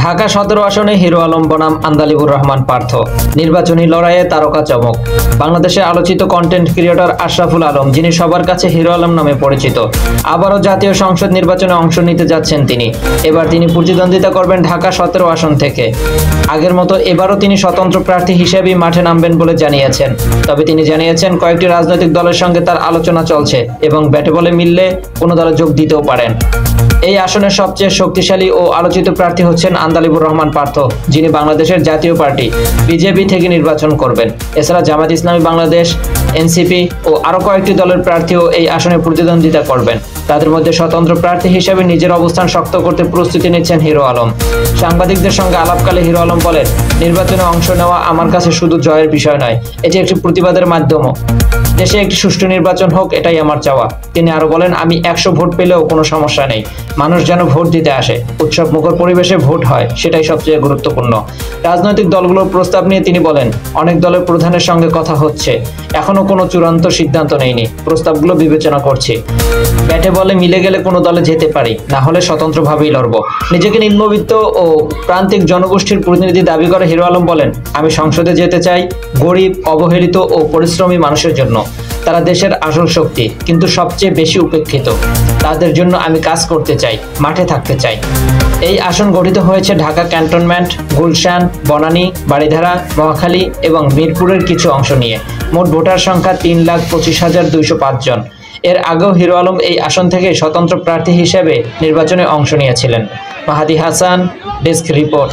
ঢাকা 17 আসনে হিরো আলম বনাম আন্দালিবুর রহমান পার্থ। নির্বাচনী লড়াইয়ে তারকা চমক। বাংলাদেশের আলোচিত কন্টেন্ট ক্রিয়েটর আশরাফুল আলম, যিনি সবার কাছে হিরো আলম নামে পরিচিত, আবারও জাতীয় সংসদ নির্বাচনে অংশ নিতে যাচ্ছেন তিনি। এবার তিনি প্রতিদ্বন্দ্বিতা করবেন ঢাকা 17 আসন থেকে। আগের মতো এবারও তিনি স্বতন্ত্র প্রার্থী হিসেবেই মাঠে নামবেন বলে জানিয়েছেন। তবে তিনি জানিয়েছেন কয়েকটি রাজনৈতিক দলের সঙ্গে তার আলোচনা চলছে এবং ব্যাটে বলে মিললে কোনো দলে যোগ দিতেও পারেন। এই আসনের সবচেয়ে শক্তিশালী ও আলোচিত প্রার্থী হচ্ছেন আন্দালিবুর রহমান পার্থ, যিনি বাংলাদেশের জাতীয় পার্টি বিজেপি থেকে নির্বাচন করবেন। এছাড়া জামায়াত ইসলামী বাংলাদেশ, এনসিপি ও আরও কয়েকটি দলের প্রার্থীও এই আসনে প্রতিদ্বন্দ্বিতা করবেন। তাদের মধ্যে স্বতন্ত্র প্রার্থী হিসেবে নিজের অবস্থান শক্ত করতে প্রস্তুতি নিচ্ছেন হিরো আলম। সাংবাদিকদের সঙ্গে আলাপকালে হিরো আলম বলেন, নির্বাচনে অংশ নেওয়া আমার কাছে শুধু জয়ের বিষয় নয়, এটি একটি প্রতিবাদের মাধ্যমও। দেশে একটি সুষ্ঠু নির্বাচন হোক, এটাই আমার চাওয়া। তিনি আরো বলেন, আমি 100 ভোট পেলেও কোনো সমস্যা নেই, মানুষ যেন ভোট দিতে আসে, উৎসব মুখর পরিবেশে ভোট হয়, সেটাই সবচেয়ে গুরুত্বপূর্ণ। রাজনৈতিক দলগুলোর প্রস্তাব নিয়ে তিনি বলেন, অনেক দলের প্রধানের সঙ্গে কথা হচ্ছে, এখনো কোনো চূড়ান্ত সিদ্ধান্ত নেইনি, প্রস্তাবগুলো বিবেচনা করছি। ব্যাটে বলে মিলে গেলে কোনো দলে যেতে পারি, না হলে স্বতন্ত্রভাবেই লড়ব। নিজেকে নিম্নবিত্ত ও প্রান্তিক জনগোষ্ঠীর প্রতিনিধি দাবি করে হিরো আলম বলেন, আমি সংসদে যেতে চাই গরিব, অবহেলিত ও পরিশ্রমী মানুষের জন্য। তারা দেশের আসল শক্তি, কিন্তু সবচেয়ে বেশি উপেক্ষিত। তাদের জন্য আমি কাজ করতে চাই, মাঠে থাকতে চাই। এই আসন গঠিত হয়েছে ঢাকা ক্যান্টনমেন্ট, গুলশান, বনানী, বারিধারা, মহাখালী এবং মিরপুরের কিছু অংশ নিয়ে। মোট ভোটার সংখ্যা 3,25,205 জন। এর আগেও হিরো আলম এই আসন থেকে স্বতন্ত্র প্রার্থী হিসেবে নির্বাচনে অংশ নিয়েছিলেন। মাহাদি হাসান, ডেস্ক রিপোর্ট।